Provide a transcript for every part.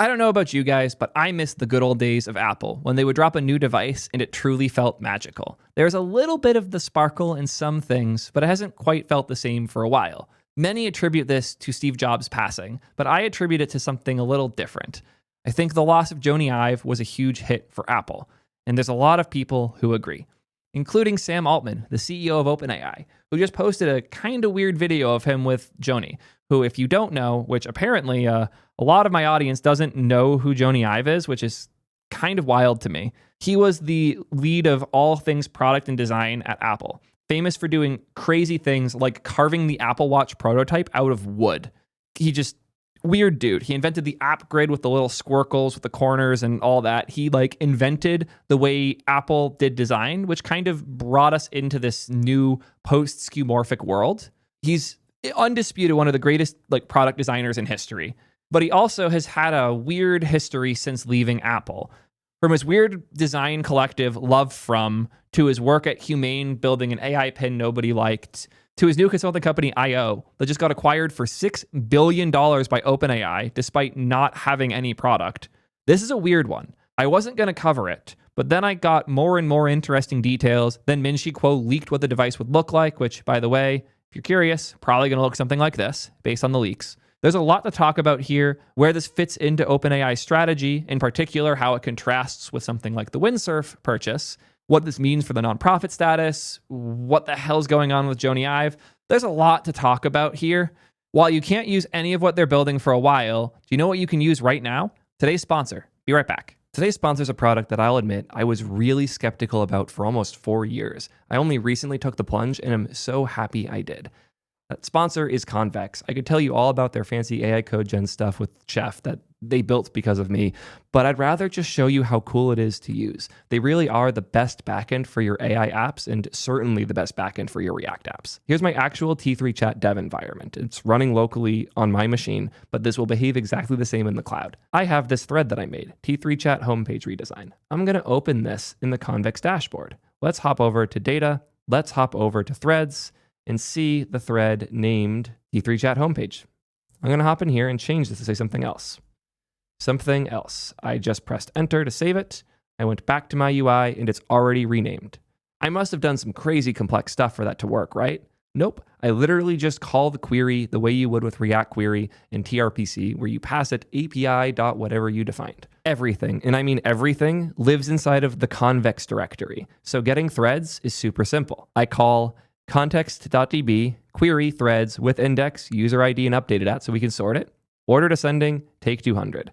I don't know about you guys, but I miss the good old days of Apple when they would drop a new device and it truly felt magical. There's a little bit of the sparkle in some things, but it hasn't quite felt the same for a while. Many attribute this to Steve Jobs' passing, but I attribute it to something a little different. I think the loss of Jony Ive was a huge hit for Apple, and there's a lot of people who agree, including Sam Altman, the CEO of OpenAI, who just posted a kind of weird video of him with Jony, who, if you don't know, which apparently a lot of my audience doesn't know who Jony Ive is, which is kind of wild to me. He was the lead of all things product and design at Apple, famous for doing crazy things like carving the Apple Watch prototype out of wood. Weird dude. He invented the app grid with the little squircles with the corners and all that. He invented the way Apple did design, which kind of brought us into this new post-skeuomorphic world. He's undisputed one of the greatest product designers in history. But he also has had a weird history since leaving Apple. From his weird design collective, Love From, to his work at Humane building an AI pin nobody liked, to his new consulting company, I.O., that just got acquired for $6 billion by OpenAI, despite not having any product. This is a weird one. I wasn't going to cover it, but then I got more and more interesting details. Then Min-Chi Kuo leaked what the device would look like, which, by the way, if you're curious, probably going to look something like this, based on the leaks. There's a lot to talk about here, where this fits into OpenAI's strategy, in particular how it contrasts with something like the Windsurf purchase, what this means for the nonprofit status, what the hell's going on with Jony Ive. There's a lot to talk about here. While you can't use any of what they're building for a while, do you know what you can use right now? Today's sponsor. Be right back. Today's sponsor is a product that I'll admit I was really skeptical about for almost 4 years. I only recently took the plunge and am so happy I did. That sponsor is Convex. I could tell you all about their fancy AI code gen stuff with Chef that they built because of me, but I'd rather just show you how cool it is to use. They really are the best backend for your AI apps and certainly the best backend for your React apps. Here's my actual T3 Chat dev environment. It's running locally on my machine, but this will behave exactly the same in the cloud. I have this thread that I made, T3 Chat homepage redesign. I'm going to open this in the Convex dashboard. Let's hop over to data. Let's hop over to threads and see the thread named T3 Chat homepage. I'm going to hop in here and change this to say something else. Something else. I just pressed enter to save it. I went back to my UI and it's already renamed. I must have done some crazy complex stuff for that to work, right? Nope. I literally just call the query the way you would with React Query and TRPC, where you pass it API.whatever you defined. Everything, and I mean everything, lives inside of the Convex directory. So getting threads is super simple. I call context.db, query threads with index, user ID, and updated at so we can sort it. Ordered ascending, take 200.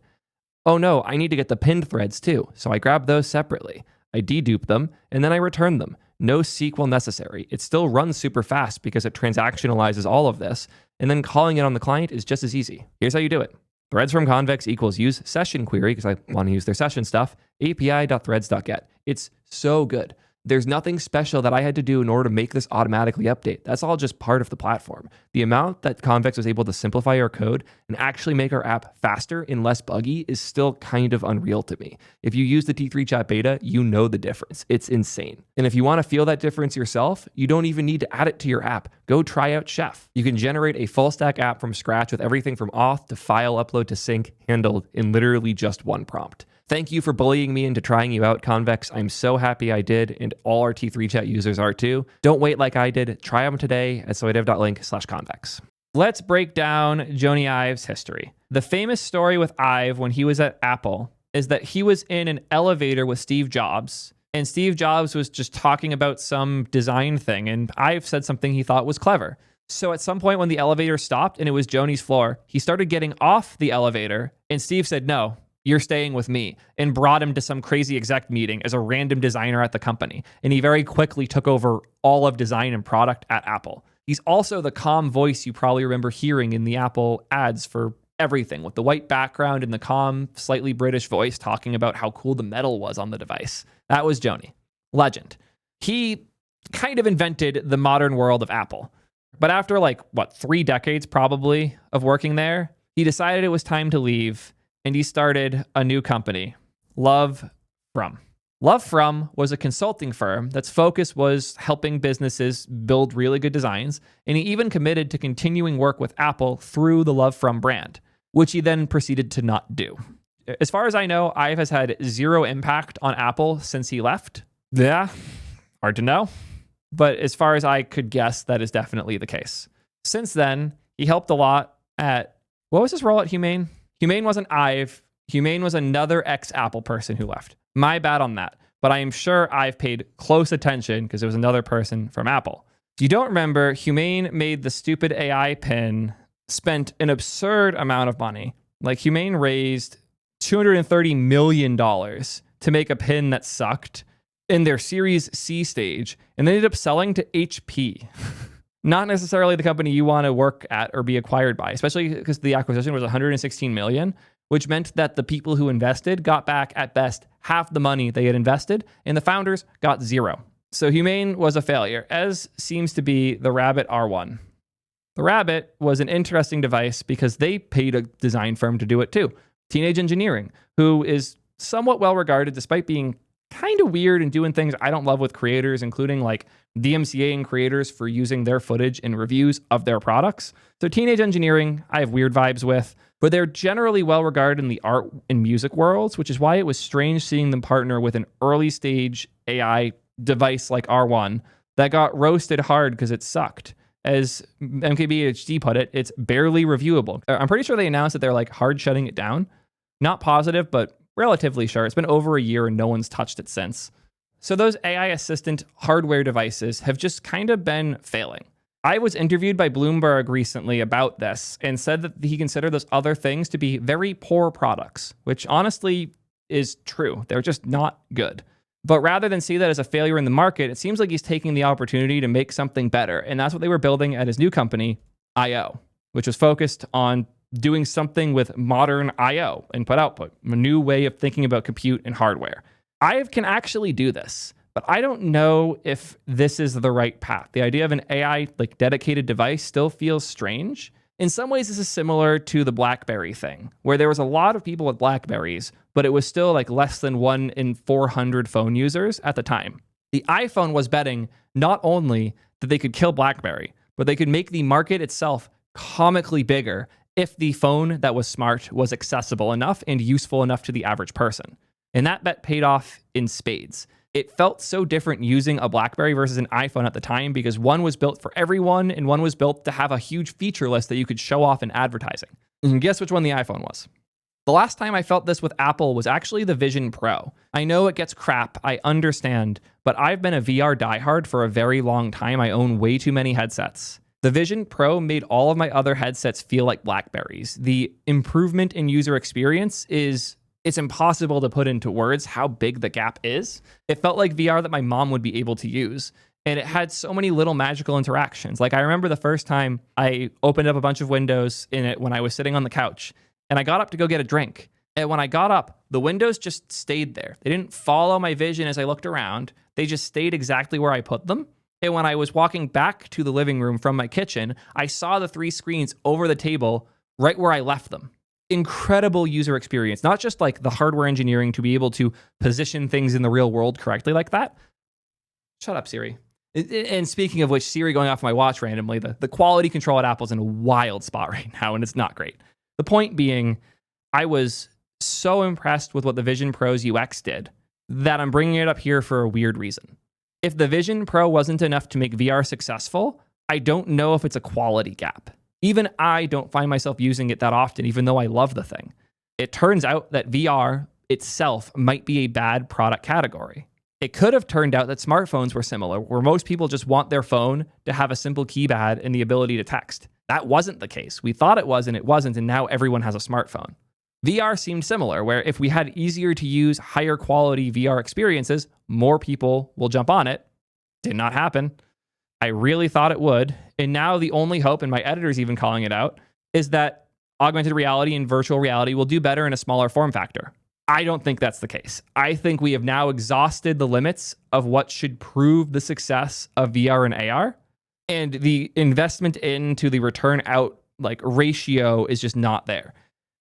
Oh no, I need to get the pinned threads too, so I grab those separately. I dedupe them, and then I return them. No SQL necessary. It still runs super fast because it transactionalizes all of this, and then calling it on the client is just as easy. Here's how you do it. Threads from Convex equals use session query, because I want to use their session stuff, api.threads.get. It's so good. There's nothing special that I had to do in order to make this automatically update. That's all just part of the platform. The amount that Convex was able to simplify our code and actually make our app faster and less buggy is still kind of unreal to me. If you use the T3 Chat beta, you know the difference. It's insane. And if you want to feel that difference yourself, you don't even need to add it to your app. Go try out Chef. You can generate a full stack app from scratch with everything from auth to file upload to sync handled in literally just one prompt. Thank you for bullying me into trying you out, Convex. I'm so happy I did, and all our T3 Chat users are too. Don't wait like I did. Try them today at soydev.link/convex. Let's break down Jony Ive's history. The famous story with Ive when he was at Apple is that he was in an elevator with Steve Jobs, and Steve Jobs was just talking about some design thing, and Ive said something he thought was clever. So at some point when the elevator stopped and it was Jony's floor, he started getting off the elevator, and Steve said, "No, you're staying with me," and brought him to some crazy exec meeting as a random designer at the company. And he very quickly took over all of design and product at Apple. He's also the calm voice you probably remember hearing in the Apple ads for everything, with the white background and the calm, slightly British voice talking about how cool the metal was on the device. That was Jony. Legend. He kind of invented the modern world of Apple. But after 3 decades probably of working there, he decided it was time to leave. And he started a new company, Love From. Love From was a consulting firm that's focus was helping businesses build really good designs, and he even committed to continuing work with Apple through the Love From brand, which he then proceeded to not do. As far as I know, Ive has had zero impact on Apple since he left. Yeah, hard to know. But as far as I could guess, that is definitely the case. Since then, he helped a lot at, what was his role at Humane? Humane wasn't Ive. Humane was another ex-Apple person who left. My bad on that. But I am sure I've paid close attention because it was another person from Apple. If you don't remember, Humane made the stupid AI pin, spent an absurd amount of money. Like Humane raised $230 million to make a pin that sucked in their Series C stage, and they ended up selling to HP. Not necessarily the company you want to work at or be acquired by, especially because the acquisition was $116 million, which meant that the people who invested got back at best half the money they had invested, and the founders got zero. So Humane was a failure, as seems to be the Rabbit R1. The Rabbit was an interesting device because they paid a design firm to do it too. Teenage Engineering, who is somewhat well regarded despite being kind of weird and doing things I don't love with creators, including like DMCAing creators for using their footage in reviews of their products. So Teenage Engineering, I have weird vibes with, but they're generally well regarded in the art and music worlds, which is why it was strange seeing them partner with an early stage AI device like R1 that got roasted hard because it sucked. As MKBHD put it, it's barely reviewable. I'm pretty sure they announced that they're like hard shutting it down. Not positive, but relatively sure. It's been over a year and no one's touched it since. So those AI assistant hardware devices have just kind of been failing. I was interviewed by Bloomberg recently about this and said that he considered those other things to be very poor products, which honestly is true. They're just not good. But rather than see that as a failure in the market, it seems like he's taking the opportunity to make something better. And that's what they were building at his new company, I/O, which was focused on doing something with modern I/O, input-output, a new way of thinking about compute and hardware. Ive can actually do this, but I don't know if this is the right path. The idea of an AI like dedicated device still feels strange. In some ways, this is similar to the BlackBerry thing, where there was a lot of people with BlackBerries, but it was still like less than 1 in 400 phone users at the time. The iPhone was betting not only that they could kill BlackBerry, but they could make the market itself comically bigger if the phone that was smart was accessible enough and useful enough to the average person. And that bet paid off in spades. It felt so different using a BlackBerry versus an iPhone at the time because one was built for everyone and one was built to have a huge feature list that you could show off in advertising. And guess which one the iPhone was? The last time I felt this with Apple was actually the Vision Pro. I know it gets crap, I understand, but I've been a VR diehard for a very long time. I own way too many headsets. The Vision Pro made all of my other headsets feel like BlackBerries. The improvement in user experience it's impossible to put into words how big the gap is. It felt like VR that my mom would be able to use. And it had so many little magical interactions. Like I remember the first time I opened up a bunch of windows in it when I was sitting on the couch and I got up to go get a drink. And when I got up, the windows just stayed there. They didn't follow my vision as I looked around. They just stayed exactly where I put them. And when I was walking back to the living room from my kitchen, I saw the 3 screens over the table right where I left them. Incredible user experience, not just like the hardware engineering to be able to position things in the real world correctly like that. Shut up, Siri. And speaking of which, Siri going off my watch randomly, the quality control at Apple's in a wild spot right now, and it's not great. The point being, I was so impressed with what the Vision Pro's UX did that I'm bringing it up here for a weird reason. If the Vision Pro wasn't enough to make VR successful, I don't know if it's a quality gap. Even I don't find myself using it that often, even though I love the thing. It turns out that VR itself might be a bad product category. It could have turned out that smartphones were similar, where most people just want their phone to have a simple keypad and the ability to text. That wasn't the case. We thought it was, and it wasn't, and now everyone has a smartphone. VR seemed similar, where if we had easier to use, higher quality VR experiences, more people will jump on it. Did not happen. I really thought it would. And now the only hope, and my editor's even calling it out, is that augmented reality and virtual reality will do better in a smaller form factor. I don't think that's the case. I think we have now exhausted the limits of what should prove the success of VR and AR. And the investment into the return out like ratio is just not there.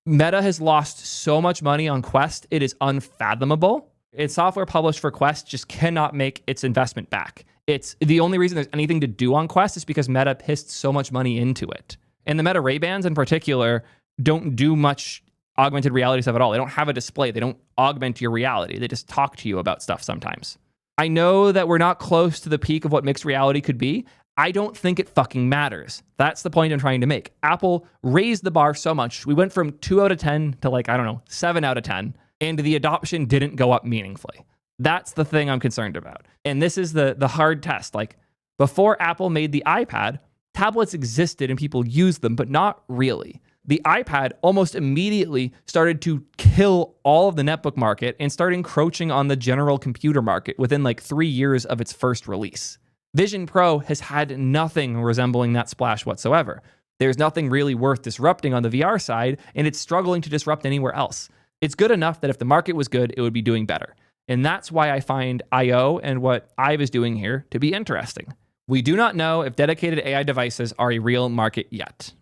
Meta has lost so much money on Quest, it is unfathomable. Its software published for Quest just cannot make its investment back. It's the only reason there's anything to do on Quest is because Meta pissed so much money into it. And the Meta Ray-Bans in particular don't do much augmented reality stuff at all. They don't have a display. They don't augment your reality. They just talk to you about stuff sometimes. I know that we're not close to the peak of what mixed reality could be. I don't think it fucking matters. That's the point I'm trying to make. Apple raised the bar so much. We went from 2 out of 10 to 7 out of 10, and the adoption didn't go up meaningfully. That's the thing I'm concerned about. And this is the hard test. Like, before Apple made the iPad, tablets existed and people used them, but not really. The iPad almost immediately started to kill all of the netbook market and start encroaching on the general computer market within 3 years of its first release. Vision Pro has had nothing resembling that splash whatsoever. There's nothing really worth disrupting on the VR side, and it's struggling to disrupt anywhere else. It's good enough that if the market was good, it would be doing better. And that's why I find I/O and what Ive is doing here to be interesting. We do not know if dedicated AI devices are a real market yet.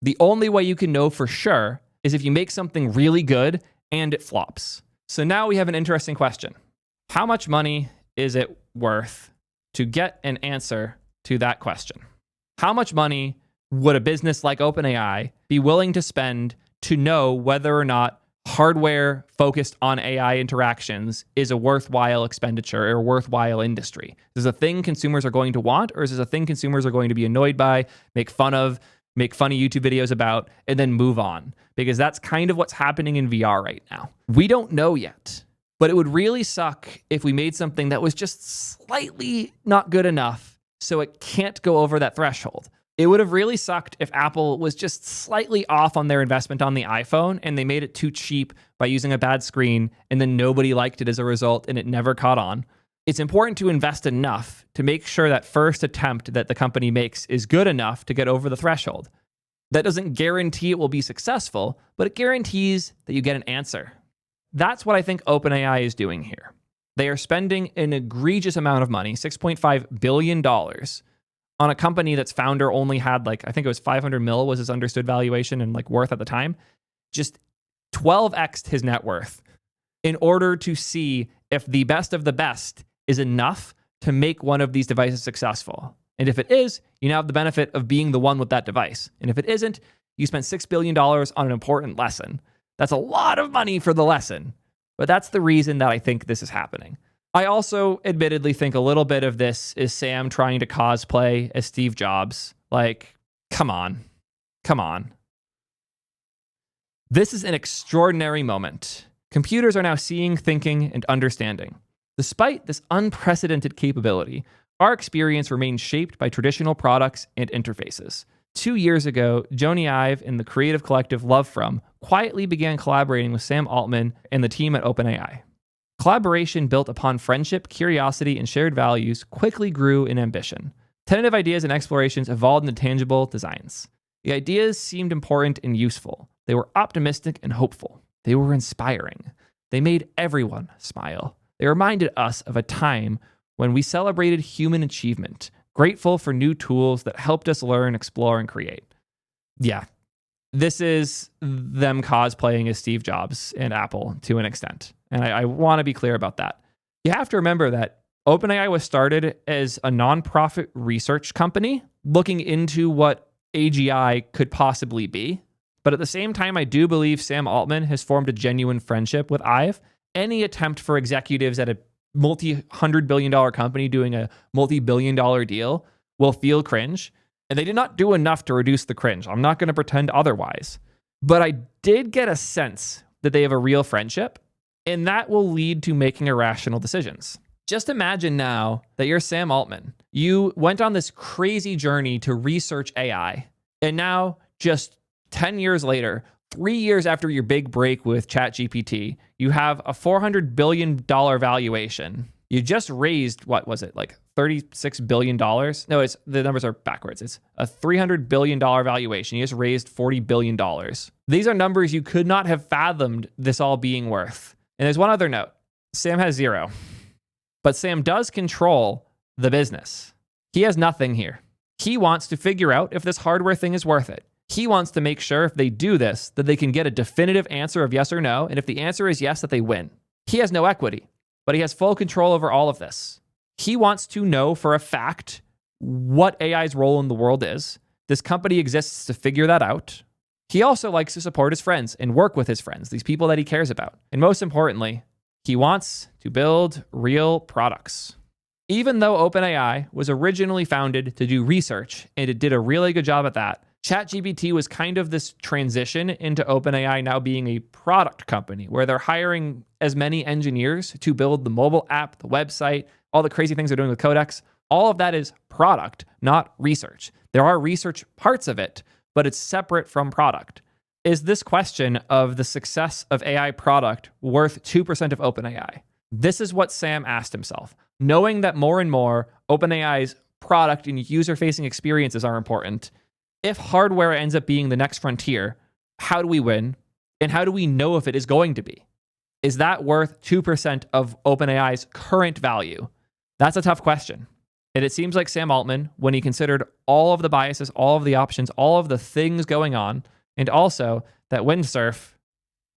The only way you can know for sure is if you make something really good and it flops. So now we have an interesting question. How much money is it worth to get an answer to that question? How much money would a business like OpenAI be willing to spend to know whether or not hardware focused on AI interactions is a worthwhile expenditure or a worthwhile industry? Is this a thing consumers are going to want, or is this a thing consumers are going to be annoyed by, make funny YouTube videos about, and then move on? Because that's kind of what's happening in VR right now. We don't know yet, but it would really suck if we made something that was just slightly not good enough so it can't go over that threshold. It would have really sucked if Apple was just slightly off on their investment on the iPhone and they made it too cheap by using a bad screen and then nobody liked it as a result and it never caught on. It's important to invest enough to make sure that first attempt that the company makes is good enough to get over the threshold. That doesn't guarantee it will be successful, but it guarantees that you get an answer. That's what I think OpenAI is doing here. They are spending an egregious amount of money, $6.5 billion, on a company that's founder only had I think it was 500 mil was his understood valuation and worth at the time, just 12x'd his net worth in order to see if the best of the best is enough to make one of these devices successful. And if it is, you now have the benefit of being the one with that device. And if it isn't, you spent $6 billion on an important lesson. That's a lot of money for the lesson, but that's the reason that I think this is happening. I also admittedly think a little bit of this is Sam trying to cosplay as Steve Jobs. Come on. This is an extraordinary moment. Computers are now seeing, thinking, and understanding. Despite this unprecedented capability, our experience remains shaped by traditional products and interfaces. 2 years ago, Jony Ive and the creative collective Love From quietly began collaborating with Sam Altman and the team at OpenAI. Collaboration built upon friendship, curiosity, and shared values quickly grew in ambition. Tentative ideas and explorations evolved into tangible designs. The ideas seemed important and useful. They were optimistic and hopeful. They were inspiring. They made everyone smile. They reminded us of a time when we celebrated human achievement, grateful for new tools that helped us learn, explore, and create. Yeah, this is them cosplaying as Steve Jobs and Apple to an extent. And I want to be clear about that. You have to remember that OpenAI was started as a nonprofit research company looking into what AGI could possibly be. But at the same time, I do believe Sam Altman has formed a genuine friendship with Ive. Any attempt for executives at a multi-$100 billion company doing a multi-billion dollar deal will feel cringe. And they did not do enough to reduce the cringe. I'm not going to pretend otherwise. But I did get a sense that they have a real friendship, and that will lead to making irrational decisions. Just imagine now that you're Sam Altman. You went on this crazy journey to research AI, and now just 10 years later, 3 years after your big break with ChatGPT, you have a $400 billion valuation. You just raised, what was it, $36 billion? No, the numbers are backwards. It's a $300 billion valuation. You just raised $40 billion. These are numbers you could not have fathomed this all being worth. And there's one other note. Sam has zero. But Sam does control the business. He has nothing here. He wants to figure out if this hardware thing is worth it. He wants to make sure if they do this, that they can get a definitive answer of yes or no. And if the answer is yes, that they win. He has no equity, but he has full control over all of this. He wants to know for a fact what AI's role in the world is. This company exists to figure that out. He also likes to support his friends and work with his friends, these people that he cares about. And most importantly, he wants to build real products. Even though OpenAI was originally founded to do research, and it did a really good job at that, ChatGPT was kind of this transition into OpenAI now being a product company where they're hiring as many engineers to build the mobile app, the website, all the crazy things they're doing with Codex. All of that is product, not research. There are research parts of it, but it's separate from product. Is this question of the success of AI product worth 2% of OpenAI? This is what Sam asked himself. Knowing that more and more OpenAI's product and user-facing experiences are important, if hardware ends up being the next frontier, how do we win? And how do we know if it is going to be? Is that worth 2% of OpenAI's current value? That's a tough question. And it seems like Sam Altman, when he considered all of the biases, all of the options, all of the things going on, and also that Windsurf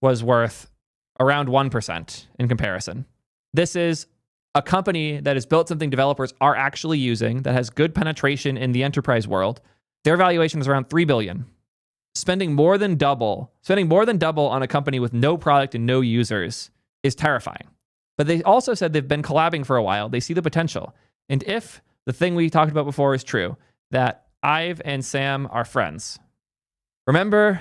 was worth around 1% in comparison. This is a company that has built something developers are actually using, that has good penetration in the enterprise world. Their valuation is around $3 billion. Spending more than double on a company with no product and no users is terrifying. But they also said they've been collabing for a while. They see the potential. And if the thing we talked about before is true, that Ive and Sam are friends. Remember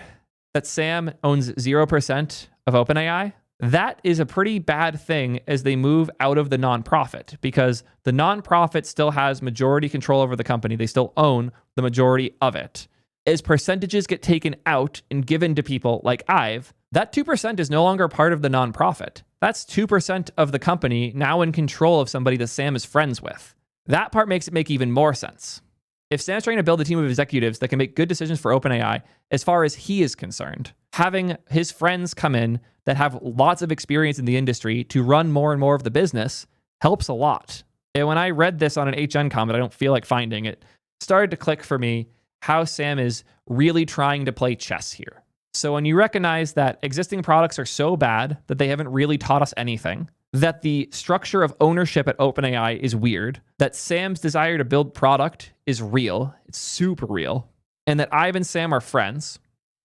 that Sam owns 0% of OpenAI? That is a pretty bad thing as they move out of the nonprofit, because the nonprofit still has majority control over the company. They still own the majority of it. As percentages get taken out and given to people like Ive, that 2% is no longer part of the nonprofit. That's 2% of the company now in control of somebody that Sam is friends with. That part makes it make even more sense. If Sam's trying to build a team of executives that can make good decisions for OpenAI, as far as he is concerned, having his friends come in that have lots of experience in the industry to run more and more of the business helps a lot. And when I read this on an HN comment, I don't feel like finding it, started to click for me how Sam is really trying to play chess here. So when you recognize that existing products are so bad that they haven't really taught us anything, that the structure of ownership at OpenAI is weird, that Sam's desire to build product is real, it's super real, and that Ive and Sam are friends,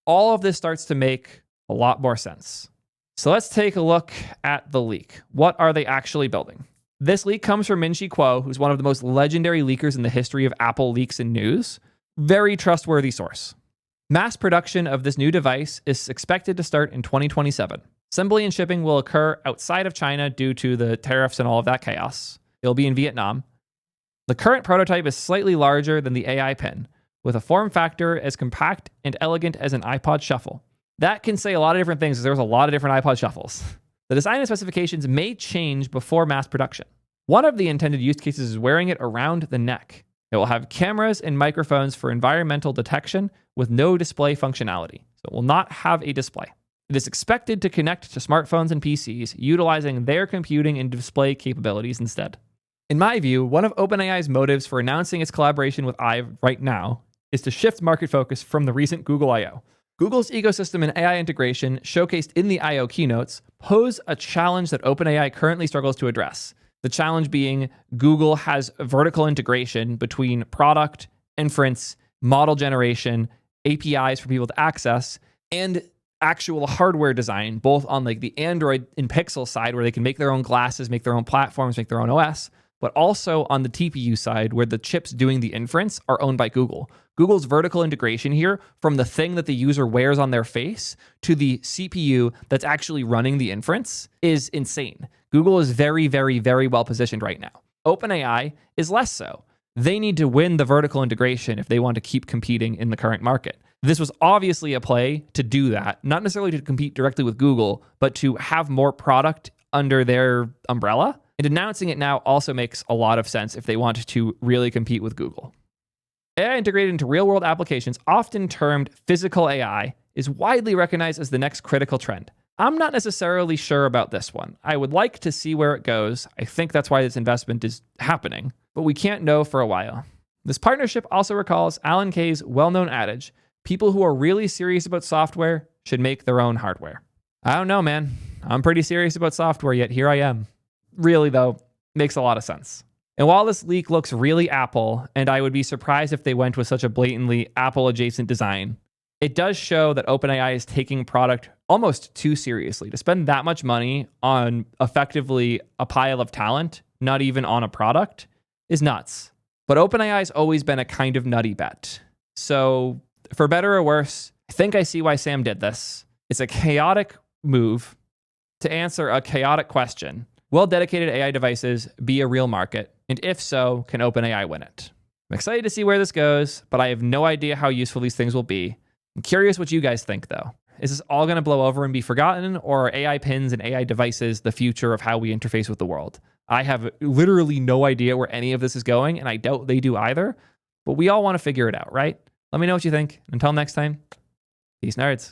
all of this starts to make a lot more sense. So let's take a look at the leak. What are they actually building? This leak comes from Min-Chi Kuo, who's one of the most legendary leakers in the history of Apple leaks and news. Very trustworthy source. Mass production of this new device is expected to start in 2027. Assembly and shipping will occur outside of China due to the tariffs and all of that chaos. It'll be in Vietnam. The current prototype is slightly larger than the AI Pen, with a form factor as compact and elegant as an iPod Shuffle. That can say a lot of different things, because there's a lot of different iPod Shuffles. The design and specifications may change before mass production. One of the intended use cases is wearing it around the neck. It will have cameras and microphones for environmental detection with no display functionality. So it will not have a display. It is expected to connect to smartphones and PCs, utilizing their computing and display capabilities instead. In my view, one of OpenAI's motives for announcing its collaboration with Ive right now is to shift market focus from the recent Google I/O. Google's ecosystem and AI integration, showcased in the I/O keynotes, pose a challenge that OpenAI currently struggles to address. The challenge being Google has vertical integration between product, inference, model generation, APIs for people to access, and actual hardware design, both on like the Android and Pixel side, where they can make their own glasses, make their own platforms, make their own OS, but also on the TPU side, where the chips doing the inference are owned by Google. Google's vertical integration here, from the thing that the user wears on their face to the CPU that's actually running the inference, is insane. Google is very, very, very well positioned right now. OpenAI is less so. They need to win the vertical integration if they want to keep competing in the current market. This was obviously a play to do that, not necessarily to compete directly with Google, but to have more product under their umbrella. And announcing it now also makes a lot of sense if they want to really compete with Google. AI integrated into real-world applications, often termed physical AI, is widely recognized as the next critical trend. I'm not necessarily sure about this one. I would like to see where it goes. I think that's why this investment is happening, but we can't know for a while. This partnership also recalls Alan Kay's well-known adage, people who are really serious about software should make their own hardware. I don't know, man. I'm pretty serious about software, yet here I am. Really, though, makes a lot of sense. And while this leak looks really Apple, and I would be surprised if they went with such a blatantly Apple-adjacent design, it does show that OpenAI is taking product almost too seriously. To spend that much money on effectively a pile of talent, not even on a product, is nuts. But OpenAI has always been a kind of nutty bet. So for better or worse, I think I see why Sam did this. It's a chaotic move to answer a chaotic question. Will dedicated AI devices be a real market? And if so, can OpenAI win it? I'm excited to see where this goes, but I have no idea how useful these things will be. I'm curious what you guys think, though. Is this all going to blow over and be forgotten, or are AI pins and AI devices the future of how we interface with the world? I have literally no idea where any of this is going, and I doubt they do either, but we all want to figure it out, right? Let me know what you think. Until next time, peace, nerds.